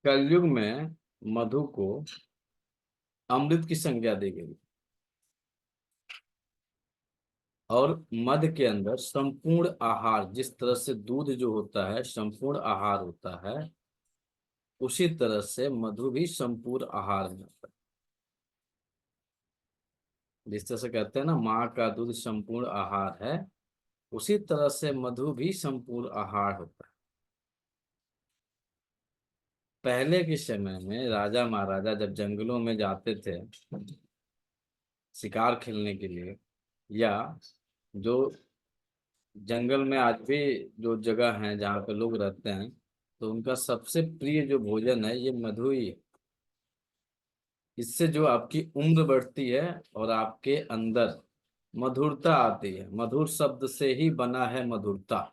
कलयुग में मधु को अमृत की संज्ञा दी गई और मध के अंदर संपूर्ण आहार, जिस तरह से दूध जो होता है संपूर्ण आहार होता है, उसी तरह से मधु भी संपूर्ण आहार में होता है। जिस तरह से कहते हैं ना, माँ का दूध संपूर्ण आहार है, उसी तरह से मधु भी संपूर्ण आहार होता है। पहले के समय में राजा महाराजा जब जंगलों में जाते थे शिकार खेलने के लिए, या जो जंगल में आज भी जो जगह है जहाँ पे लोग रहते हैं, तो उनका सबसे प्रिय जो भोजन है ये मधु ही है। इससे जो आपकी उम्र बढ़ती है और आपके अंदर मधुरता आती है। मधुर शब्द से ही बना है मधुरता।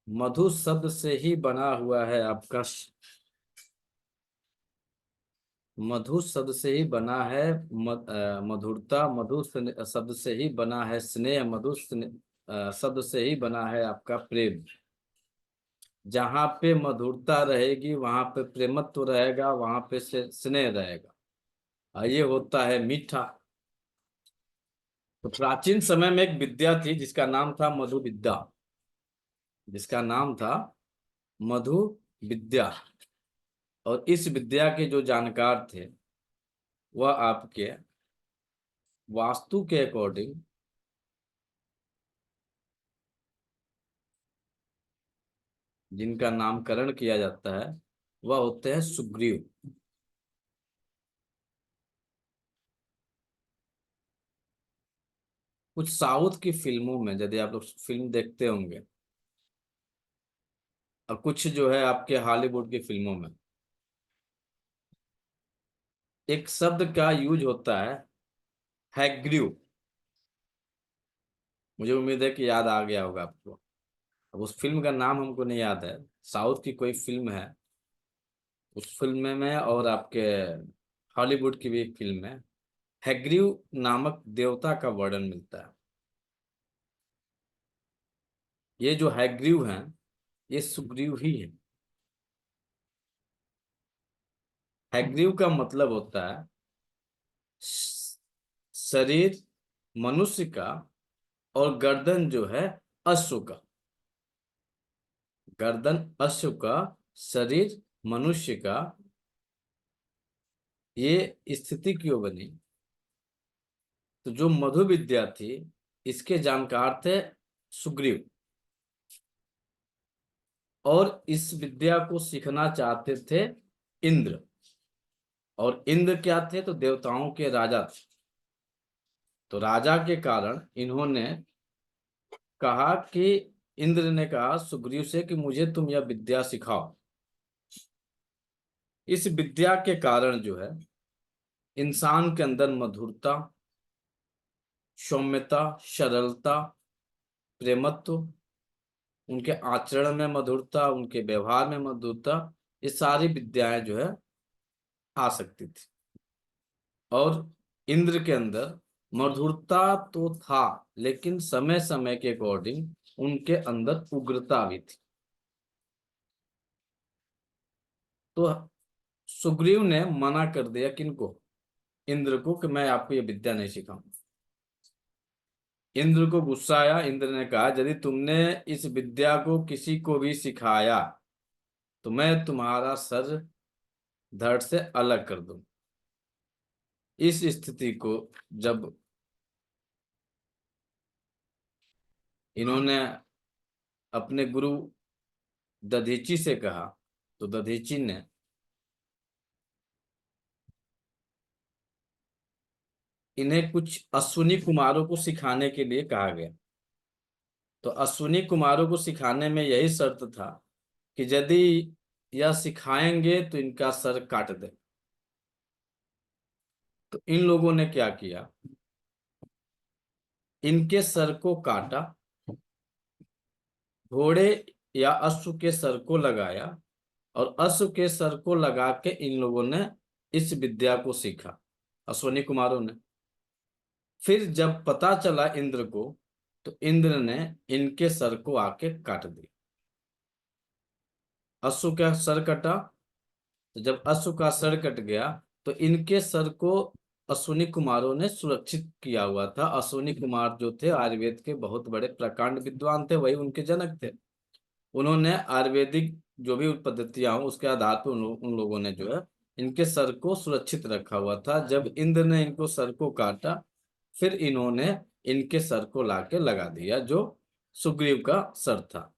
मधु शब्द से ही बना हुआ है आपका मधु शब्द से ही बना है मधुरता। शब्द से ही बना है स्नेह। शब्द से ही बना है आपका प्रेम। जहाँ पे मधुरता रहेगी वहां पे प्रेमत्व रहेगा, वहां पे से स्नेह रहेगा, और ये होता है मीठा। तो प्राचीन समय में एक विद्या थी जिसका नाम था मधु विद्या। जिसका नाम था मधु विद्या। और इस विद्या के जो जानकार थे वह आपके वास्तु के अकॉर्डिंग जिनका नामकरण किया जाता है वह होते हैं सुग्रीव। कुछ साउथ की फिल्मों में यदि आप लोग फिल्म देखते होंगे, और कुछ जो है आपके हॉलीवुड की फिल्मों में, एक शब्द का यूज होता है हैग्रीव। मुझे उम्मीद है कि याद आ गया होगा आपको। अब उस फिल्म का नाम हमको नहीं याद है। साउथ की कोई फिल्म है, उस फिल्म में और आपके हॉलीवुड की भी एक फिल्म है, हैग्रीव नामक देवता का वर्णन मिलता है। ये जो हैग्रीव हैं ये सुग्रीव ही है। हैग्रीव का मतलब होता है शरीर मनुष्य का और गर्दन जो है अश्व का। गर्दन अश्व का, शरीर मनुष्य का। ये स्थिति क्यों बनी? तो जो मधु विद्या थी इसके जानकार थे सुग्रीव, और इस विद्या को सीखना चाहते थे इंद्र। और इंद्र क्या थे? तो देवताओं के राजा थे। तो राजा के कारण इन्होंने कहा कि इंद्र ने कहा सुग्रीव से कि मुझे तुम यह विद्या सिखाओ। इस विद्या के कारण जो है इंसान के अंदर मधुरता, सौम्यता, सरलता, प्रेमत्व, उनके आचरण में मधुरता, उनके व्यवहार में मधुरता, ये सारी विद्याएं जो है आ सकती थी। और इंद्र के अंदर मधुरता तो था, लेकिन समय समय के अकॉर्डिंग उनके अंदर उग्रता भी थी। तो सुग्रीव ने मना कर दिया किनको? इंद्र को, कि मैं आपको ये विद्या नहीं सिखाऊंगा। इंद्र को गुस्सा आया। इंद्र ने कहा यदि तुमने इस विद्या को किसी को भी सिखाया तो मैं तुम्हारा सर धड़ से अलग कर दूं। इस स्थिति को जब इन्होंने अपने गुरु दधीची से कहा, तो दधीची ने इन्हें कुछ अश्विनी कुमारों को सिखाने के लिए कहा गया। तो अश्विनी कुमारों को सिखाने में यही शर्त था कि यदि यह सिखाएंगे तो इनका सर काट दे। तो इन लोगों ने क्या किया? इनके सर को काटा, घोड़े या अश्व के सर को लगाया, और अश्व के सर को लगा के इन लोगों ने इस विद्या को सीखा, अश्विनी कुमारों ने। फिर जब पता चला इंद्र को, तो इंद्र ने इनके सर को आके काट दिया। अश्व का सर कटा, तो जब अश्व का सर कट गया तो इनके सर को अश्विनी कुमारों ने सुरक्षित किया हुआ था। अश्विनी कुमार जो थे आयुर्वेद के बहुत बड़े प्रकांड विद्वान थे, वही उनके जनक थे। उन्होंने आयुर्वेदिक जो भी पद्धतियां हो उसके आधार पर उन लोगों ने जो है इनके सर को सुरक्षित रखा हुआ था। जब इंद्र ने इनको सर को काटा, फिर इन्होंने इनके सर को लाके लगा दिया, जो सुग्रीव का सर था।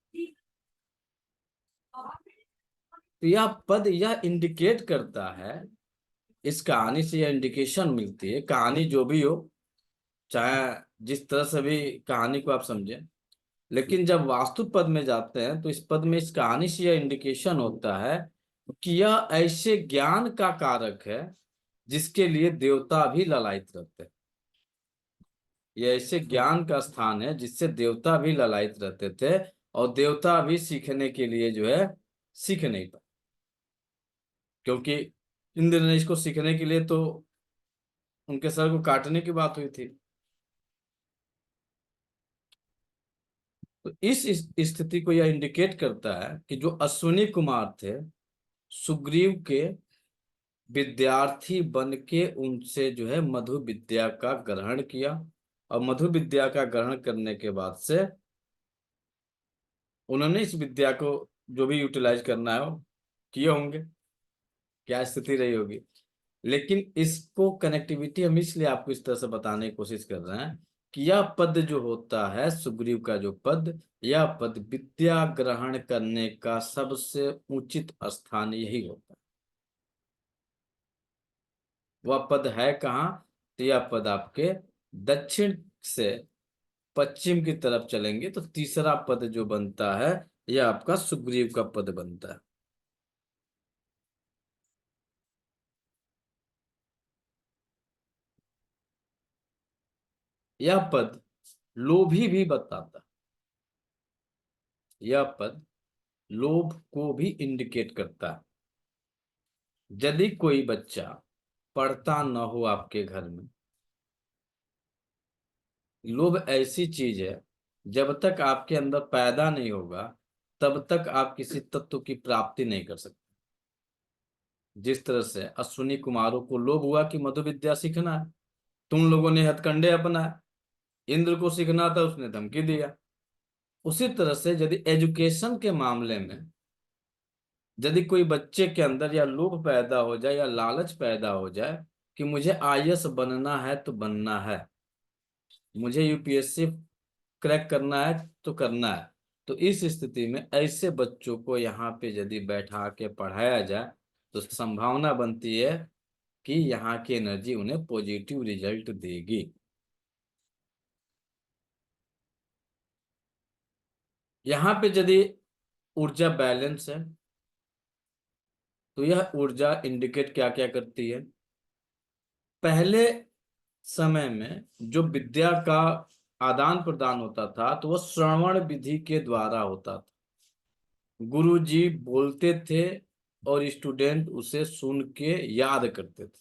तो यह पद यह इंडिकेट करता है, इस कहानी से यह इंडिकेशन मिलती है, कहानी जो भी हो, चाहे जिस तरह से भी कहानी को आप समझें, लेकिन जब वास्तु पद में जाते हैं तो इस पद में इस कहानी से यह इंडिकेशन होता है कि यह ऐसे ज्ञान का कारक है जिसके लिए देवता भी ललायत रहते हैं। यह ऐसे ज्ञान का स्थान है जिससे देवता भी ललायत रहते थे, और देवता भी सीखने के लिए जो है सीख नहीं पाए, क्योंकि इंद्र ने इसको सीखने के लिए तो उनके सर को काटने की बात हुई थी। तो इस स्थिति को यह इंडिकेट करता है कि जो अश्विनी कुमार थे, सुग्रीव के विद्यार्थी बन के उनसे जो है मधु विद्या का ग्रहण किया, और मधु विद्या का ग्रहण करने के बाद से उन्होंने इस विद्या को जो भी यूटिलाइज करना है वो किए होंगे। क्या स्थिति रही होगी। लेकिन इसको कनेक्टिविटी हम इसलिए आपको इस तरह से बताने की कोशिश कर रहे हैं कि यह पद जो होता है सुग्रीव का जो पद, यह पद विद्या ग्रहण करने का सबसे उचित स्थान यही होता है। वह पद है कहाँ? तो यह पद आपके दक्षिण से पश्चिम की तरफ चलेंगे तो तीसरा पद जो बनता है यह आपका सुग्रीव का पद बनता है। यह पद लोभी भी बताता है। यह पद लोभ को भी इंडिकेट करता है। यदि कोई बच्चा पढ़ता न हो आपके घर में, लोभ ऐसी चीज है, जब तक आपके अंदर पैदा नहीं होगा तब तक आप किसी तत्व की प्राप्ति नहीं कर सकते। जिस तरह से अश्विनी कुमारों को लोभ हुआ कि मधु विद्या सीखना है, तुम लोगों ने हथकंडे अपनाए, इंद्र को सीखना था उसने धमकी दिया। उसी तरह से यदि एजुकेशन के मामले में यदि कोई बच्चे के अंदर या लोभ पैदा हो जाए या लालच पैदा हो जाए कि मुझे आईएएस बनना है तो बनना है, मुझे यूपीएससी क्रैक करना है तो करना है, तो इस स्थिति में ऐसे बच्चों को यहाँ पे यदि बैठा के पढ़ाया जाए तो संभावना बनती है कि यहाँ की एनर्जी उन्हें पॉजिटिव रिजल्ट देगी। यहाँ पे यदि ऊर्जा बैलेंस है तो यह ऊर्जा इंडिकेट क्या क्या करती है? पहले समय में जो विद्या का आदान प्रदान होता था तो वह श्रवण विधि के द्वारा होता था। गुरुजी बोलते थे और स्टूडेंट उसे सुन के याद करते थे।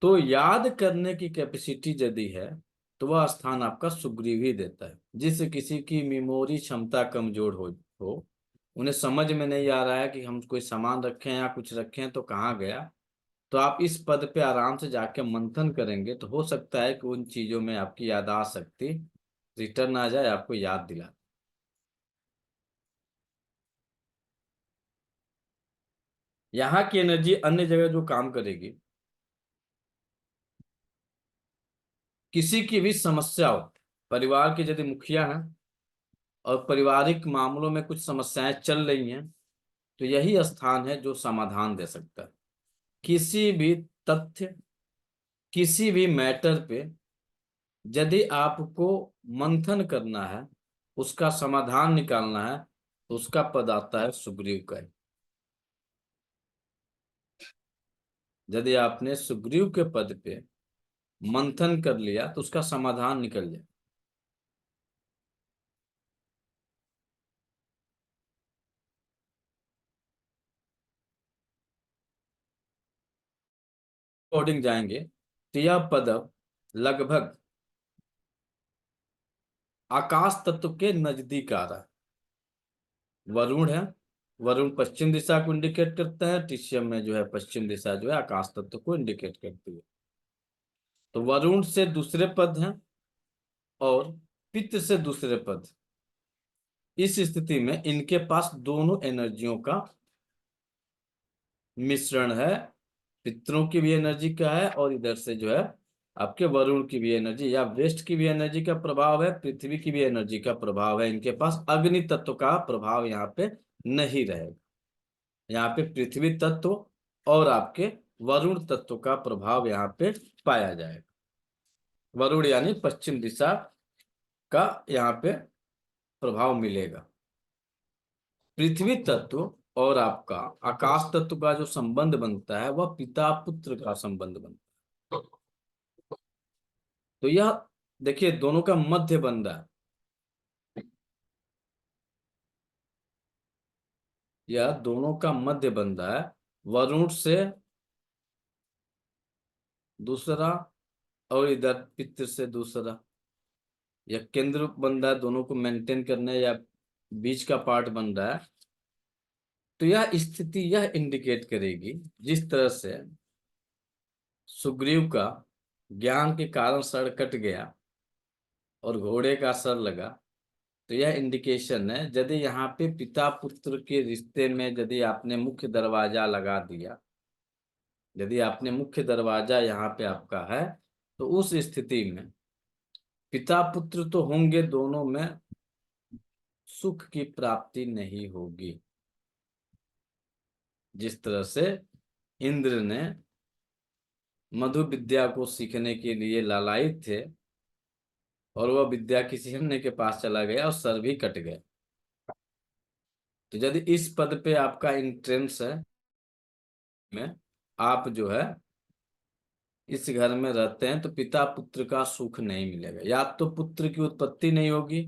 तो याद करने की कैपेसिटी यदि है तो वह स्थान आपका सुग्रीव ही देता है। जिस किसी की मेमोरी क्षमता कमजोर हो, उन्हें समझ में नहीं आ रहा है कि हम कोई सामान रखें या कुछ रखें तो कहाँ गया, तो आप इस पद पे आराम से जाके मंथन करेंगे तो हो सकता है कि उन चीजों में आपकी याददाश्त शक्ति रिटर्न आ जाए, आपको याद दिला। यहाँ की एनर्जी अन्य जगह जो काम करेगी, किसी की भी समस्या हो, परिवार के यदि मुखिया हैं और पारिवारिक मामलों में कुछ समस्याएं चल रही हैं, तो यही स्थान है जो समाधान दे सकता है। किसी भी तथ्य, किसी भी मैटर पे यदि आपको मंथन करना है, उसका समाधान निकालना है, तो उसका पद आता है सुग्रीव का ही। यदि आपने सुग्रीव के पद पे मंथन कर लिया तो उसका समाधान निकल जाए। अकॉर्डिंग जाएंगे तो यह पद लगभग आकाश तत्व के नजदीक आ रहा है। वरुण है, वरुण पश्चिम दिशा को इंडिकेट करता है, टिशियम में जो है पश्चिम दिशा जो है आकाश तत्व को इंडिकेट करती है। तो वरुण से दूसरे पद हैं और पित्त से दूसरे पद। इस स्थिति में इनके पास दोनों एनर्जियों का मिश्रण है। पितरों की भी एनर्जी का है और इधर से जो है आपके वरुण की भी एनर्जी या वेस्ट की भी एनर्जी का प्रभाव है, पृथ्वी की भी एनर्जी का प्रभाव है। इनके पास अग्नि तत्व का प्रभाव यहाँ पे नहीं रहेगा। यहाँ पे पृथ्वी तत्व और आपके वरुण तत्व का प्रभाव यहाँ पे पाया जाएगा। वरुण यानी पश्चिम दिशा का यहाँ पे प्रभाव मिलेगा। पृथ्वी तत्व और आपका आकाश तत्व का जो संबंध बनता है वह पिता पुत्र का संबंध बनता है। तो यह देखिए दोनों का मध्य बन रहा है। यह दोनों का मध्य बन रहा है, वरुण से दूसरा और इधर पितृ से दूसरा। यह केंद्र बन रहा है, दोनों को मेंटेन करने या बीच का पार्ट बन रहा है। तो यह स्थिति यह इंडिकेट करेगी, जिस तरह से सुग्रीव का ज्ञान के कारण सर कट गया और घोड़े का सर लगा, तो यह इंडिकेशन है यदि यहाँ पे पिता पुत्र के रिश्ते में यदि आपने मुख्य दरवाजा लगा दिया, यदि आपने मुख्य दरवाजा यहाँ पे आपका है, तो उस स्थिति में पिता पुत्र तो होंगे, दोनों में सुख की प्राप्ति नहीं होगी। जिस तरह से इंद्र ने मधु विद्या को सीखने के लिए लालायित थे और वह विद्या किसी अन्य के पास चला गया और सर भी कट गए। तो यदि इस पद पे आपका इंट्रेंस है में आप जो है इस घर में रहते हैं, तो पिता पुत्र का सुख नहीं मिलेगा। या तो पुत्र की उत्पत्ति नहीं होगी,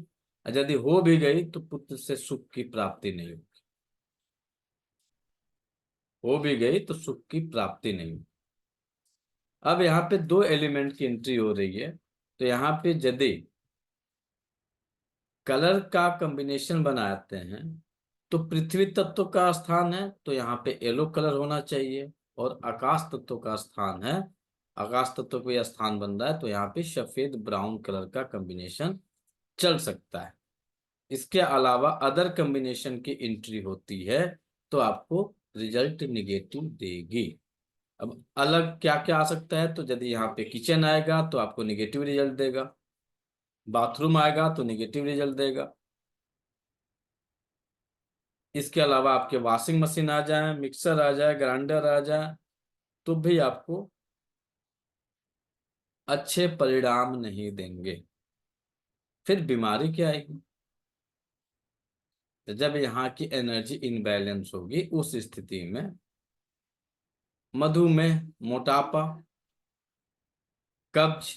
और यदि हो भी गई तो पुत्र से सुख की प्राप्ति नहीं होगी। हो भी गई तो सुख की प्राप्ति नहीं होगी। अब यहाँ पे दो एलिमेंट की एंट्री हो रही है। तो यहाँ पे यदि कलर का कॉम्बिनेशन बनाते हैं तो पृथ्वी तत्व का स्थान है तो यहाँ पे येलो कलर होना चाहिए, और आकाश तत्व का स्थान है, आकाश तत्व को यह स्थान बन रहा है, तो यहाँ पे सफेद ब्राउन कलर का कॉम्बिनेशन चल सकता है। इसके अलावा अदर कॉम्बिनेशन की एंट्री होती है तो आपको रिजल्ट निगेटिव देगी। अब अलग क्या क्या आ सकता है, तो यदि यहाँ पे किचन आएगा तो आपको निगेटिव रिजल्ट देगा, बाथरूम आएगा तो निगेटिव रिजल्ट देगा। इसके अलावा आपके वॉशिंग मशीन आ जाए, मिक्सर आ जाए, ग्राइंडर आ जाए, तो भी आपको अच्छे परिणाम नहीं देंगे। फिर बीमारी क्या आएगी? तो जब यहाँ की एनर्जी इनबैलेंस होगी उस स्थिति में मधुमेह, मोटापा, कब्ज,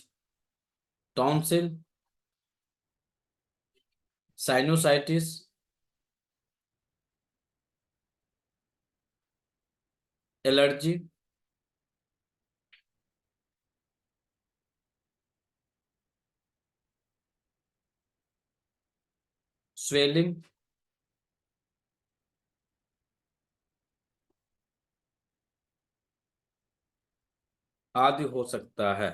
टॉन्सिल, साइनोसाइटिस, एलर्जी, स्वेलिंग, आदि हो सकता है।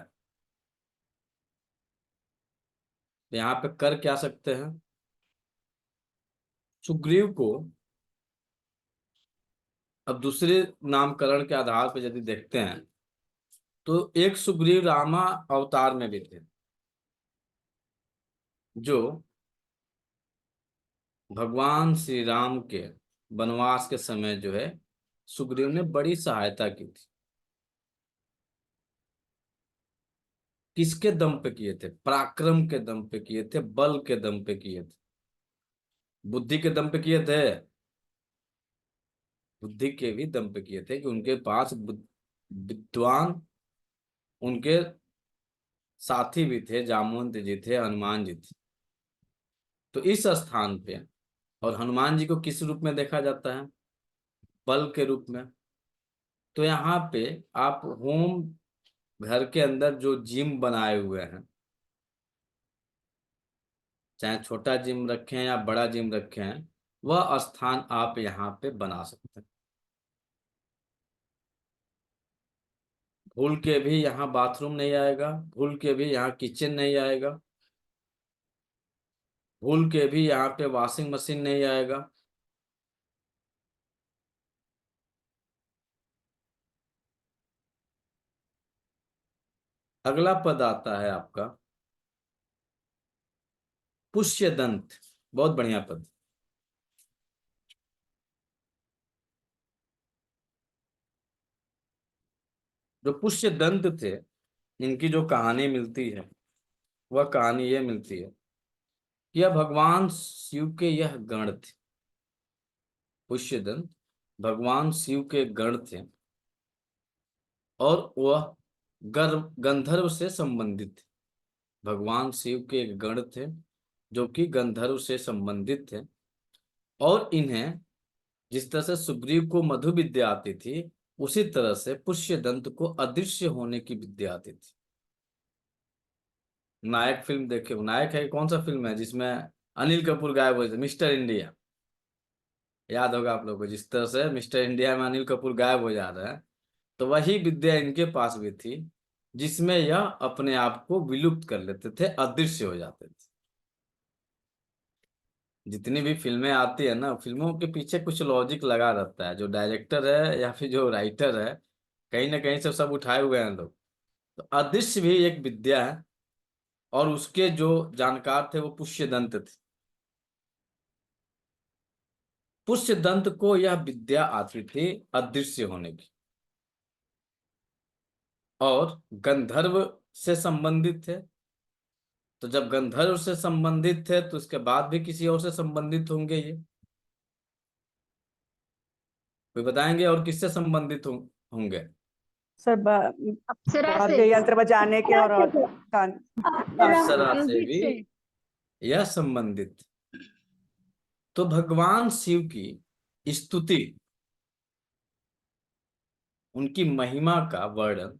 तो यहाँ पे कर क्या सकते हैं, सुग्रीव को अब दूसरे नामकरण के आधार पर यदि देखते हैं तो एक सुग्रीव रामा अवतार में भी थे, जो भगवान श्री राम के वनवास के समय जो है सुग्रीव ने बड़ी सहायता की थी। किसके दम पे किए थे? पराक्रम के दम पे किए थे, बल के दम पे किए थे, बुद्धि के दम पे किए थे। बुद्धि के भी दम पे किए थे कि उनके पास विद्वान उनके साथी भी थे, जामवंत जी थे, हनुमान जी थे। तो इस स्थान पे, और हनुमान जी को किस रूप में देखा जाता है? बल के रूप में। तो यहाँ पे आप होम घर के अंदर जो जिम बनाए हुए हैं, चाहे छोटा जिम रखें या बड़ा जिम रखें, वह स्थान आप यहाँ पे बना सकते हैं। भूल के भी यहाँ बाथरूम नहीं आएगा, भूल के भी यहाँ किचन नहीं आएगा, भूल के भी यहाँ पे वॉशिंग मशीन नहीं आएगा। अगला पद आता है आपका पुष्य दंत। बहुत बढ़िया पद। जो पुष्य दंत थे, इनकी जो कहानी मिलती है, वह कहानी ये मिलती है कि यह भगवान शिव के यह गण थे। पुष्य दंत भगवान शिव के गण थे और वह गंधर्व से संबंधित थे। भगवान शिव के एक गण थे जो कि गंधर्व से संबंधित थे, और इन्हें जिस तरह से सुग्रीव को मधु विद्या आती थी, उसी तरह से पुष्य दंत को अदृश्य होने की विद्या आती थी। नायक फिल्म देखे हो? नायक है कौन सा फिल्म है जिसमें अनिल कपूर गायब हुए थे, मिस्टर इंडिया? याद होगा आप लोगों को, जिस तरह से मिस्टर इंडिया में अनिल कपूर गायब हो जा रहे हैं, तो वही विद्या इनके पास भी थी, जिसमें यह अपने आप को विलुप्त कर लेते थे, अदृश्य हो जाते थे। जितनी भी फिल्में आती है ना, फिल्मों के पीछे कुछ लॉजिक लगा रहता है। जो डायरेक्टर है या फिर जो राइटर है, कहीं ना कहीं से सब उठाए हुए हैं लोग। तो अदृश्य भी एक विद्या है, और उसके जो जानकार थे वो पुष्य दंत थे। पुष्य दंत को यह विद्या आती थी अदृश्य होने की, और गंधर्व से संबंधित थे। तो जब गंधर्व से संबंधित थे तो उसके बाद भी किसी और से संबंधित होंगे ये? कोई बताएंगे और किससे संबंधित होंगे? सर अप्सरा से। वाद्य यंत्र बजाने के और अप्सरा से। गान। अप्सरा से म्यूजिक भी से। यह संबंधित। तो भगवान शिव की स्तुति, उनकी महिमा का वर्णन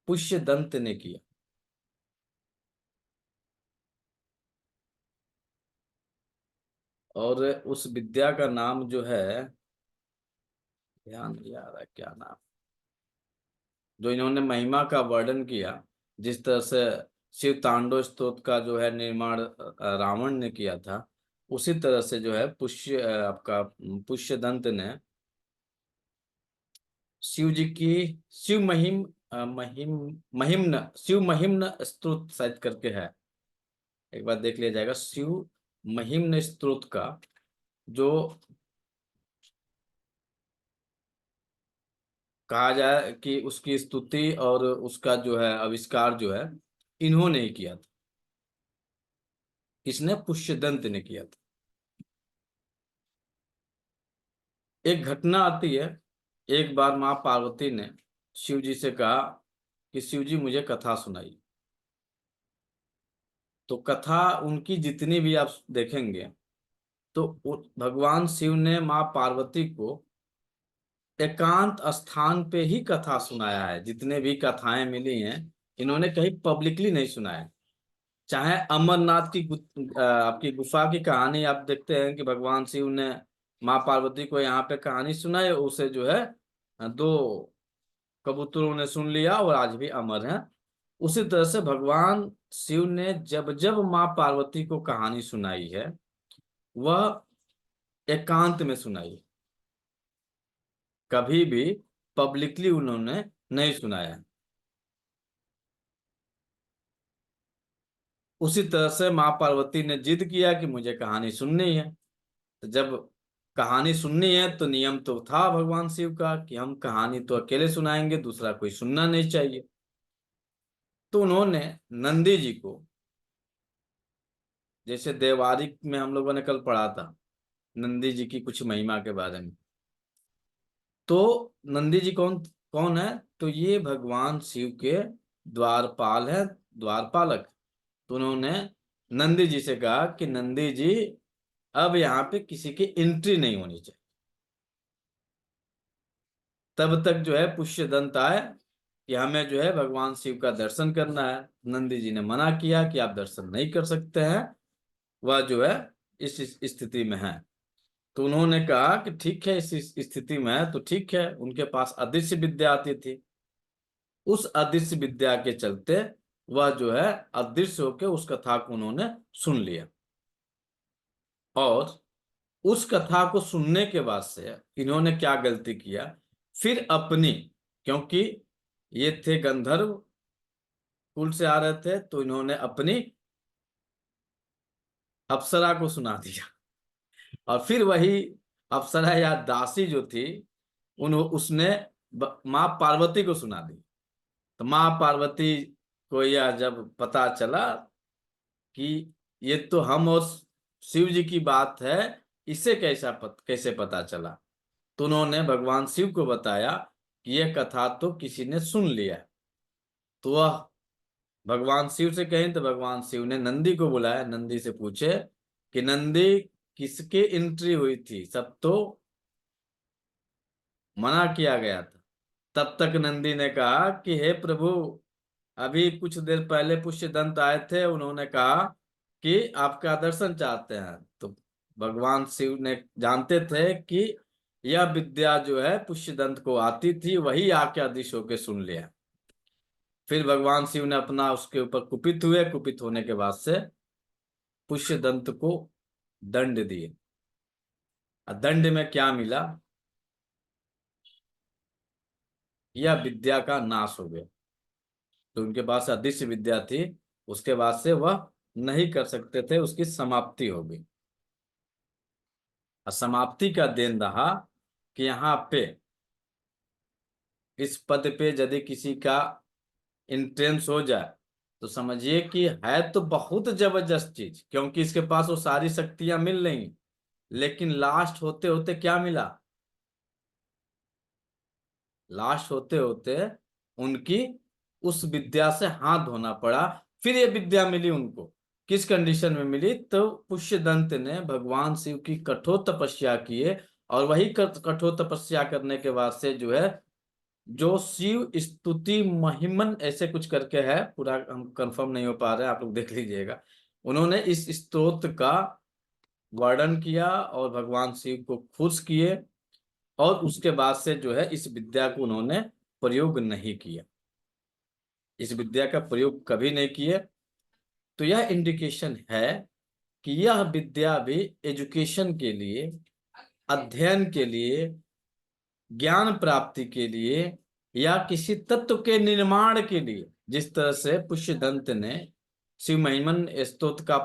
पुष्य दंत ने किया। और उस विद्या का नाम जो है, ध्यान नहीं आ रहा क्या नाम, जो इन्होंने महिमा का वर्णन किया, जिस तरह से शिव तांडव स्तोत्र का जो है निर्माण रावण ने किया था, उसी तरह से जो है आपका पुष्य दंत ने शिव जी की शिव महिम महिम्न शिव महिम्न स्तोत्र शायद करके है, एक बार देख लिया जाएगा। शिव महिम्न स्तोत्र का जो कहा जाए कि उसकी स्तुति और उसका जो है आविष्कार जो है, इन्होंने ही किया था। किसने? पुष्यदंत ने किया था। एक घटना आती है, एक बार माँ पार्वती ने शिव जी से कहा कि शिव जी मुझे कथा सुनाई। तो कथा उनकी जितनी भी आप देखेंगे, तो भगवान शिव ने माँ पार्वती को एकांत स्थान पे ही कथा सुनाया है। जितने भी कथाएं मिली हैं, इन्होंने कहीं पब्लिकली नहीं सुनाया। चाहे अमरनाथ की आपकी गुफा की कहानी आप देखते हैं कि भगवान शिव ने माँ पार्वती को यहाँ पे कहानी सुनाई, उसे जो है दो कबूतरों ने सुन लिया और आज भी अमर है। उसी तरह से भगवान शिव ने जब जब माँ पार्वती को कहानी सुनाई है, वह एकांत में सुनाई, कभी भी पब्लिकली उन्होंने नहीं सुनाया। उसी तरह से माँ पार्वती ने जिद किया कि मुझे कहानी सुननी है। तो जब कहानी सुननी है तो नियम तो था भगवान शिव का कि हम कहानी तो अकेले सुनाएंगे, दूसरा कोई सुनना नहीं चाहिए। तो उन्होंने नंदी जी को, जैसे देवारिक में हम लोगों ने कल पढ़ा था नंदी जी की कुछ महिमा के बारे में, तो नंदी जी कौन कौन है? तो ये भगवान शिव के द्वारपाल है, द्वारपालक। तो उन्होंने नंदी जी से कहा कि नंदी जी, अब यहाँ पे किसी की एंट्री नहीं होनी चाहिए। तब तक जो है पुष्य दंत आए कि हमें जो है भगवान शिव का दर्शन करना है। नंदी जी ने मना किया कि आप दर्शन नहीं कर सकते हैं, वह जो है इस स्थिति में है। तो उन्होंने कहा कि ठीक है, इस स्थिति में तो ठीक है, उनके पास अदृश्य विद्या आती थी। उस अदृश्य विद्या के चलते वह जो है अदृश्य होकर उस कथा को उन्होंने सुन लिया। और उस कथा को सुनने के बाद से इन्होंने क्या गलती किया, फिर अपनी, क्योंकि ये थे गंधर्व कुल से आ रहे थे, तो इन्होंने अपनी अप्सरा को सुना दिया। और फिर वही अप्सरा या दासी जो थी उसने माँ पार्वती को सुना दी। तो माँ पार्वती को यह जब पता चला कि ये तो हम और शिव जी की बात है, इसे कैसे पता चला, तो उन्होंने भगवान शिव को बताया कि यह कथा तो किसी ने सुन लिया। तो वह भगवान शिव से कहें, तो भगवान शिव ने नंदी को बुलाया, नंदी से पूछे कि नंदी किसके एंट्री हुई थी, सब तो मना किया गया था। तब तक नंदी ने कहा कि हे प्रभु, अभी कुछ देर पहले पुष्यदंत आए थे, उन्होंने कहा कि आपका दर्शन चाहते हैं। तो भगवान शिव ने जानते थे कि यह विद्या जो है पुष्यदंत को आती थी, वही आके अदृश्य होके सुन लिया। फिर भगवान शिव ने अपना उसके ऊपर कुपित हुए, कुपित होने के बाद से पुष्यदंत को दंड दिए। दंड में क्या मिला, यह विद्या का नाश हो गया। तो उनके पास अदृश्य विद्या थी, उसके बाद से वह नहीं कर सकते थे, उसकी समाप्ति हो गई। और समाप्ति का देन रहा कि यहाँ पे इस पद पे यदि किसी का इंट्रेंस हो जाए तो समझिए कि है तो बहुत जबरदस्त चीज, क्योंकि इसके पास वो सारी शक्तियां मिल रही, लेकिन लास्ट होते होते क्या मिला, लास्ट होते होते उनकी उस विद्या से हाथ धोना पड़ा। फिर ये विद्या मिली उनको, किस कंडीशन में मिली, तो पुष्यदंत ने भगवान शिव की कठोर तपस्या किए, और वही कठोर तपस्या करने के बाद से जो है, जो शिव स्तुति महिमन ऐसे कुछ करके है, पूरा हम कंफर्म नहीं हो पा रहे हैं, आप लोग देख लीजिएगा। उन्होंने इस स्तोत्र का वर्णन किया और भगवान शिव को खुश किए, और उसके बाद से जो है इस विद्या को उन्होंने प्रयोग नहीं किया, इस विद्या का प्रयोग कभी नहीं किए। तो यह इंडिकेशन है कि यह विद्या भी एजुकेशन के लिए, अध्ययन के लिए, ज्ञान प्राप्ति के लिए, या किसी तत्व के निर्माण के लिए, जिस तरह से पुष्यदंत ने शिव महिमन स्तोत्र का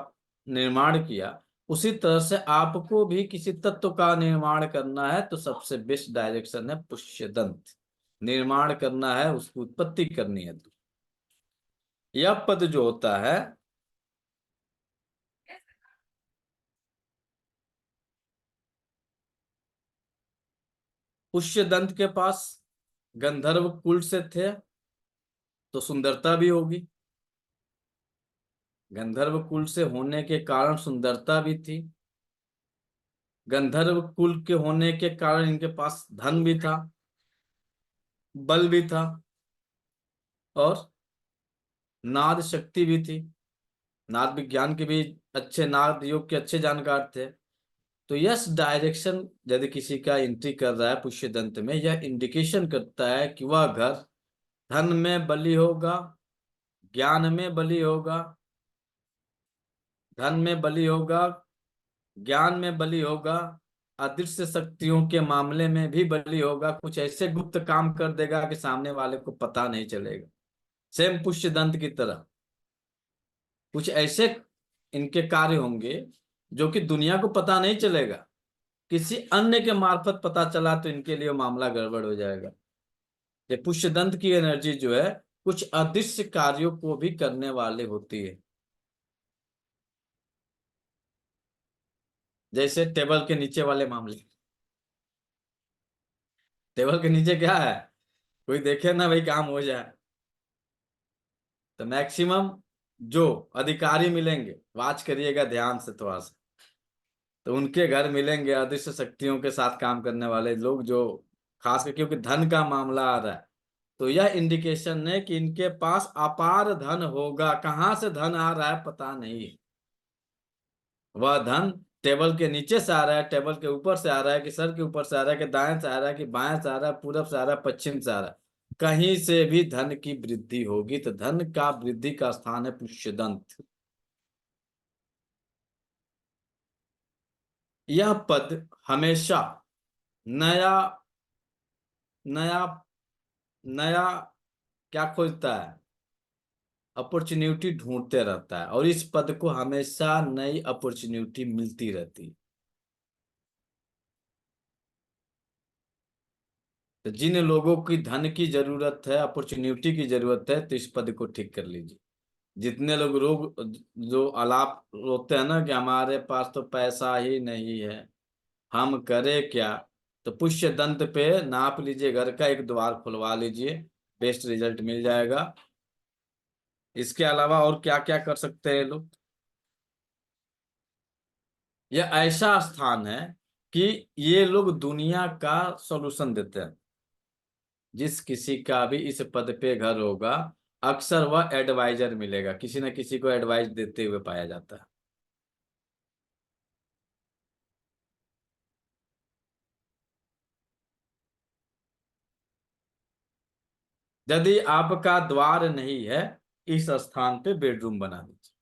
निर्माण किया, उसी तरह से आपको भी किसी तत्व का निर्माण करना है तो सबसे बेस्ट डायरेक्शन है पुष्यदंत, निर्माण करना है, उसकी उत्पत्ति करनी है। तो यह पद जो होता है, पुष्यदंत के पास गंधर्व कुल से थे तो सुंदरता भी होगी, गंधर्व कुल से होने के कारण सुंदरता भी थी, गंधर्व कुल के होने के कारण इनके पास धन भी था, बल भी था, और नाद शक्ति भी थी, नाद विज्ञान के भी अच्छे, नाद योग के अच्छे जानकार थे। तो यस डायरेक्शन यदि किसी का एंट्री कर रहा है पुष्यदंत में, यह इंडिकेशन करता है कि वह घर धन में बली होगा, ज्ञान में बली होगा, धन में बली होगा, ज्ञान में बली होगा, अदृश्य शक्तियों के मामले में भी बली होगा, कुछ ऐसे गुप्त काम कर देगा कि सामने वाले को पता नहीं चलेगा। सेम पुष्यदंत की तरह कुछ ऐसे इनके कार्य होंगे जो कि दुनिया को पता नहीं चलेगा, किसी अन्य के मार्फत पता चला तो इनके लिए मामला गड़बड़ हो जाएगा। ये पुष्यदंत की एनर्जी जो है कुछ अदृश्य कार्यों को भी करने वाले होती है। जैसे टेबल के नीचे वाले मामले, टेबल के नीचे क्या है, कोई देखे ना भाई काम हो जाए, तो मैक्सिमम जो अधिकारी मिलेंगे, वाच करिएगा ध्यान से थोड़ा सा, तो उनके घर मिलेंगे अदृश्य शक्तियों के साथ काम करने वाले लोग, जो खास करके क्योंकि धन का मामला आ रहा है, तो यह इंडिकेशन है कि इनके पास अपार धन होगा। कहाँ से धन आ रहा है पता नहीं, वह धन टेबल के नीचे से आ रहा है, टेबल के ऊपर से आ रहा है, कि सर के ऊपर से आ रहा है, कि दाएं से आ रहा है, कि बाएं से आ रहा है, पूरब से आ रहा है, पश्चिम से आ रहा है, कहीं से भी धन की वृद्धि होगी। तो धन का वृद्धि का स्थान है पुष्यदंत। यह पद हमेशा नया नया नया क्या खोजता है, अपॉर्चुनिटी ढूंढते रहता है, और इस पद को हमेशा नई अपॉर्चुनिटी मिलती रहती है। तो जिन लोगों की धन की जरूरत है, अपॉर्चुनिटी की जरूरत है, तो इस पद को ठीक कर लीजिए। जितने लोग रोग जो आलाप रोते हैं ना कि हमारे पास तो पैसा ही नहीं है, हम करें क्या, तो पुष्य दंत पे नाप लीजिए, घर का एक द्वार खुलवा लीजिए, बेस्ट रिजल्ट मिल जाएगा। इसके अलावा और क्या क्या कर सकते हैं लोग। यह ऐसा स्थान है कि ये लोग दुनिया का सॉल्यूशन देते हैं। जिस किसी का भी इस पद पे घर होगा, अक्सर वह एडवाइजर मिलेगा, किसी न किसी को एडवाइस देते हुए पाया जाता है। यदि आपका द्वार नहीं है, इस स्थान पे बेडरूम बना दीजिए।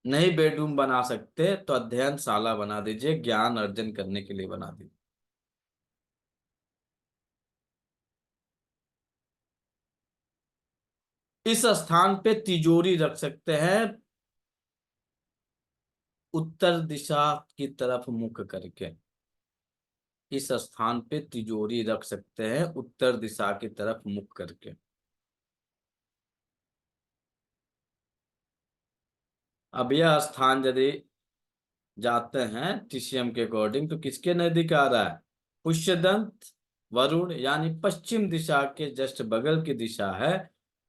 नहीं बेडरूम बना सकते तो अध्ययनशाला बना दीजिए, ज्ञान अर्जन करने के लिए बना दीजिए। इस स्थान पे तिजोरी रख सकते हैं, उत्तर दिशा की तरफ मुख करके। इस स्थान पे तिजोरी रख सकते हैं उत्तर दिशा की तरफ मुख करके। अब यह स्थान यदि जाते हैं टीसीएम के अकॉर्डिंग तो किसके नजदीक आ रहा है, पुष्यदंत वरुण, यानी पश्चिम दिशा के जस्ट बगल की दिशा है।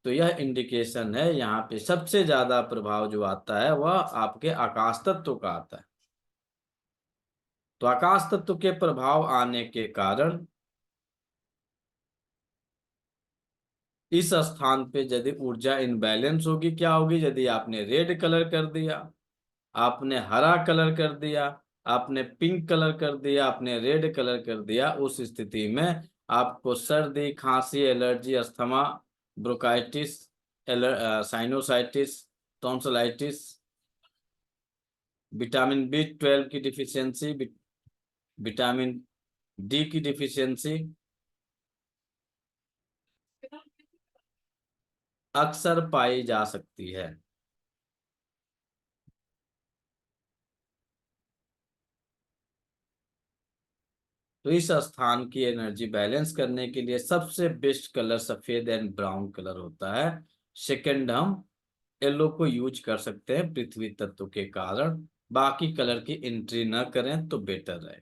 तो यह इंडिकेशन है, यहाँ पे सबसे ज्यादा प्रभाव जो आता है वह आपके आकाश तत्व का आता है। तो आकाश तत्व के प्रभाव आने के कारण इस स्थान पे यदि ऊर्जा इनबैलेंस होगी, क्या होगी, यदि आपने रेड कलर कर दिया, आपने हरा कलर कर दिया, आपने पिंक कलर कर दिया, आपने रेड कलर कर दिया, उस स्थिति में आपको सर्दी, खांसी, allergy, asthma, bronchitis, sinusitis, tonsillitis, vitamin B 12 की डिफिशियंसी, विटामिन डी की डिफिशियंसी अक्सर पाई जा सकती है। तो इस स्थान की एनर्जी बैलेंस करने के लिए सबसे बेस्ट कलर सफेद एंड ब्राउन कलर होता है। सेकंड हम येलो को यूज कर सकते हैं पृथ्वी तत्व के कारण, बाकी कलर की एंट्री न करें तो बेटर है।